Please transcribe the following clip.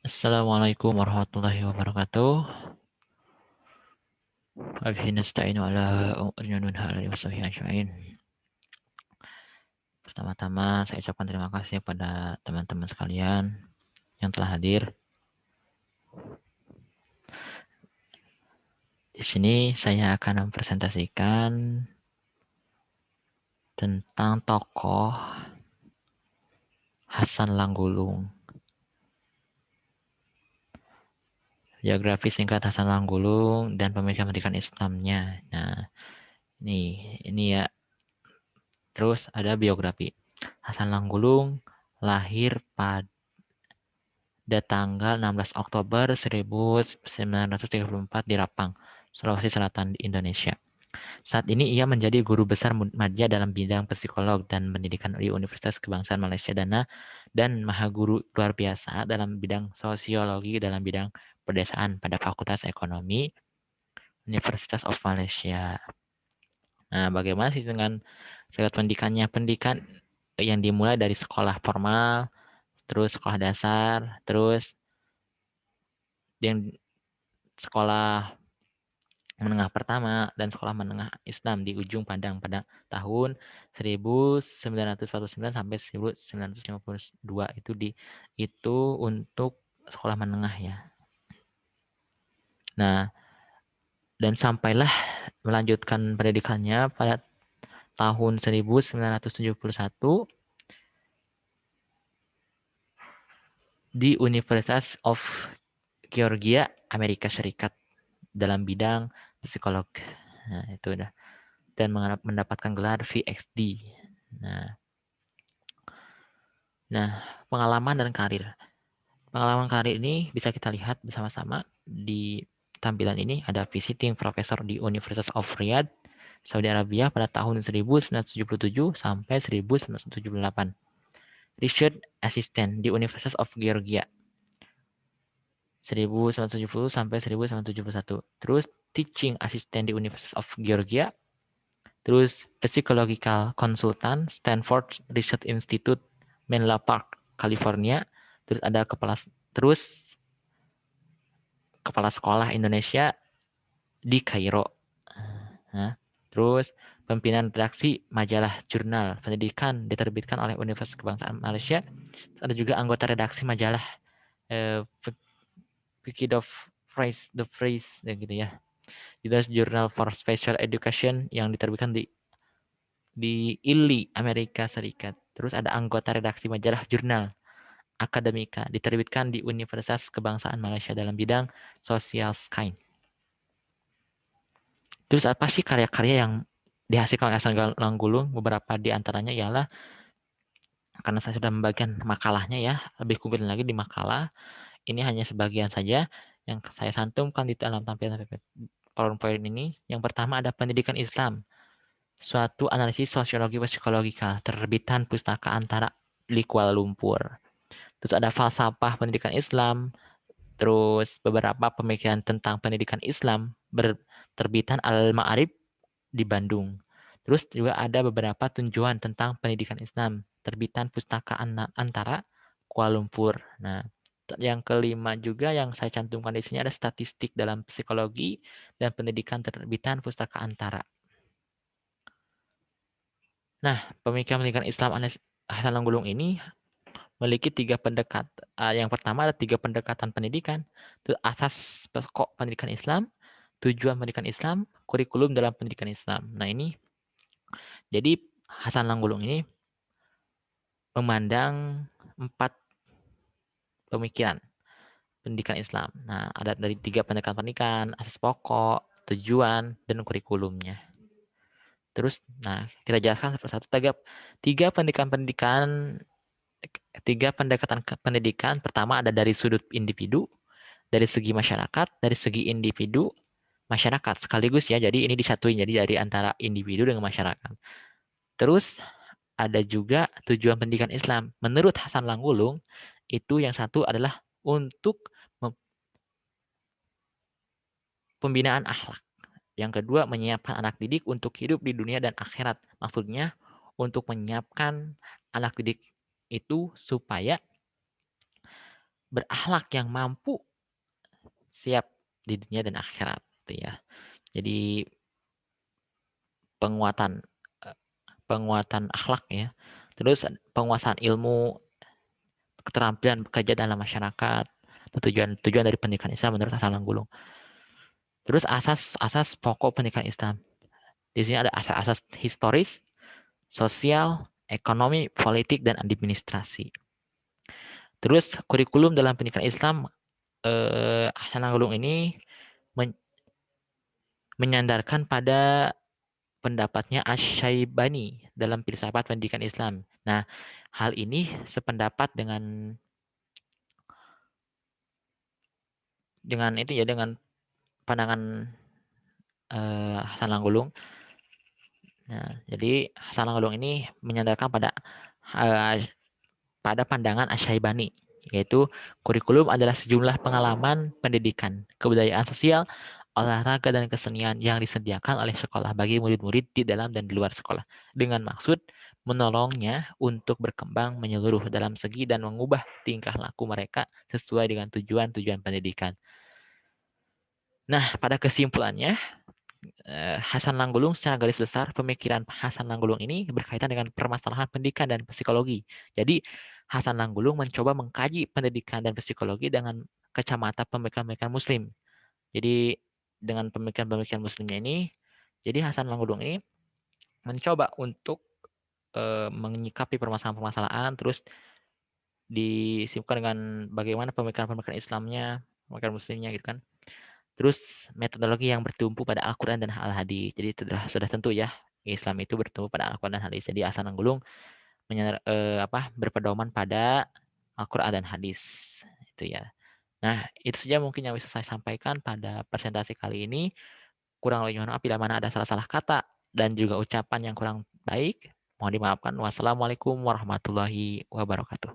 Assalamualaikum warahmatullahi wabarakatuh. Wabihi nasta'inu ala umurina alihi washabihi ajma'in. Pertama-tama saya ucapkan terima kasih kepada teman-teman sekalian yang telah hadir. Di sini saya akan mempresentasikan tentang tokoh Hasan Langgulung. Biografi singkat Hasan Langgulung dan pemikiran pendidikan Islamnya. Nah, ini ya. Terus ada biografi. Hasan Langgulung lahir pada tanggal 16 Oktober 1934 di Rapang, Sulawesi Selatan di Indonesia. Saat ini ia menjadi guru besar madya dalam bidang psikolog dan pendidikan di Universitas Kebangsaan Malaysia dan mahaguru luar biasa dalam bidang sosiologi dalam bidang pedesaan pada Fakultas Ekonomi Universitas of Malaysia. Nah, bagaimana sih dengan pendidikannya? Pendidikan yang dimulai dari sekolah formal, terus sekolah dasar, terus yang sekolah menengah pertama dan sekolah menengah Islam di Ujung Padang pada tahun 1949 sampai 1952 itu untuk sekolah menengah ya. Nah, dan sampailah melanjutkan pendidikannya pada tahun 1971 di Universitas of Georgia, Amerika Serikat dalam bidang psikolog. Nah, itu udah. Dan mendapatkan gelar VXD. Nah, pengalaman dan karir. Pengalaman karir ini bisa kita lihat bersama-sama di tampilan ini. Ada visiting professor di Universitas of Riyadh, Saudi Arabia pada tahun 1977 sampai 1978. Research Assistant di Universitas of Georgia 1970 sampai 1971. Terus Teaching Assistant di Universitas of Georgia. Terus Psychological Consultant Stanford Research Institute, Menlo Park, California. Terus ada kepala sekolah Indonesia di Kairo. Nah, terus pimpinan redaksi majalah jurnal pendidikan diterbitkan oleh Universitas Kebangsaan Malaysia. Terus ada juga anggota redaksi majalah Wiki of Phrase, The Phrase, gitu ya. Juga Journal for Special Education yang diterbitkan di ILI, Amerika Serikat. Terus ada anggota redaksi majalah jurnal Akademika, diterbitkan di Universitas Kebangsaan Malaysia dalam bidang Social Science. Terus apa sih karya-karya yang dihasilkan oleh Hasan Langgulung? Beberapa di antaranya ialah, karena saya sudah membagikan makalahnya ya, lebih kumpul lagi di makalah. Ini hanya sebagian saja yang saya santumkan di dalam tampilan PowerPoint ini. Yang pertama ada pendidikan Islam, suatu analisis sosiologi psikologikal, terbitan Pustaka Antara di Kuala Lumpur. Terus ada falsafah pendidikan Islam, terus beberapa pemikiran tentang pendidikan Islam, terbitan Al-Ma'arif di Bandung. Terus juga ada beberapa tunjuan tentang pendidikan Islam, terbitan Pustaka Antara Kuala Lumpur. Nah, yang kelima juga yang saya cantumkan di sini ada statistik dalam psikologi dan pendidikan, terbitan Pustaka Antara. Nah, pemikiran pendidikan Islam Hasan Langgulung ini memiliki tiga pendekatan. Yang pertama ada tiga pendekatan pendidikan. Itu asas pokok pendidikan Islam, tujuan pendidikan Islam, kurikulum dalam pendidikan Islam. Nah ini, jadi Hasan Langgulung ini memandang 4 pemikiran pendidikan Islam. Nah, ada dari 3 pendekatan pendidikan, asas pokok, tujuan, dan kurikulumnya. Terus, nah kita jelaskan satu-satu. Tiga pendekatan pendidikan. Pertama ada dari sudut individu, dari segi masyarakat, dari segi individu, masyarakat sekaligus ya. Jadi ini disatuin, jadi dari antara individu dengan masyarakat. Terus ada juga tujuan pendidikan Islam. Menurut Hasan Langgulung, itu yang satu adalah untuk pembinaan akhlak. Yang kedua, menyiapkan anak didik untuk hidup di dunia dan akhirat. Maksudnya, untuk menyiapkan anak didik itu supaya berakhlak yang mampu siap di dunia dan akhirat, gitu ya. Jadi penguatan penguatan akhlak ya. Terus penguasaan ilmu, keterampilan bekerja dalam masyarakat, tujuan dari pendidikan Islam menurut Hasan Langgulung. Terus asas pokok pendidikan Islam. Di sini ada asas-asas historis, sosial, ekonomi, politik, dan administrasi. Terus kurikulum dalam pendidikan Islam, Hasan Langgulung ini menyandarkan pada pendapatnya Asy-Syaibani dalam filsafat pendidikan Islam. Nah, hal ini sependapat dengan itu ya, dengan pandangan Hasan Langgulung. Nah, jadi Hasan Langgulung ini menyandarkan uh, pada pandangan Asy-Syaibani, yaitu kurikulum adalah sejumlah pengalaman pendidikan, kebudayaan sosial, olahraga dan kesenian yang disediakan oleh sekolah bagi murid-murid di dalam dan di luar sekolah dengan maksud menolongnya untuk berkembang menyeluruh dalam segi dan mengubah tingkah laku mereka sesuai dengan tujuan-tujuan pendidikan. Nah, pada kesimpulannya, Hasan Langgulung secara garis besar pemikiran Hasan Langgulung ini berkaitan dengan permasalahan pendidikan dan psikologi. Jadi Hasan Langgulung mencoba mengkaji pendidikan dan psikologi dengan kacamata pemikiran-pemikiran Muslim. Jadi dengan pemikiran-pemikiran Muslimnya ini, jadi Hasan Langgulung ini mencoba untuk menyikapi permasalahan-permasalahan, terus disibukkan dengan bagaimana pemikiran-pemikiran Islamnya, pemikiran Muslimnya gitu kan. Terus metodologi yang bertumpu pada Al-Quran dan Al-Hadis. Jadi sudah tentu ya, Islam itu bertumpu pada Al-Quran dan Hadis. Jadi Hasan Anggulung berpedoman pada Al-Quran dan Hadis. Itu ya. Nah, itu saja mungkin yang bisa saya sampaikan pada presentasi kali ini. Kurang lebih mohon maaf bila mana ada salah-salah kata dan juga ucapan yang kurang baik. Mohon dimaafkan. Wassalamualaikum warahmatullahi wabarakatuh.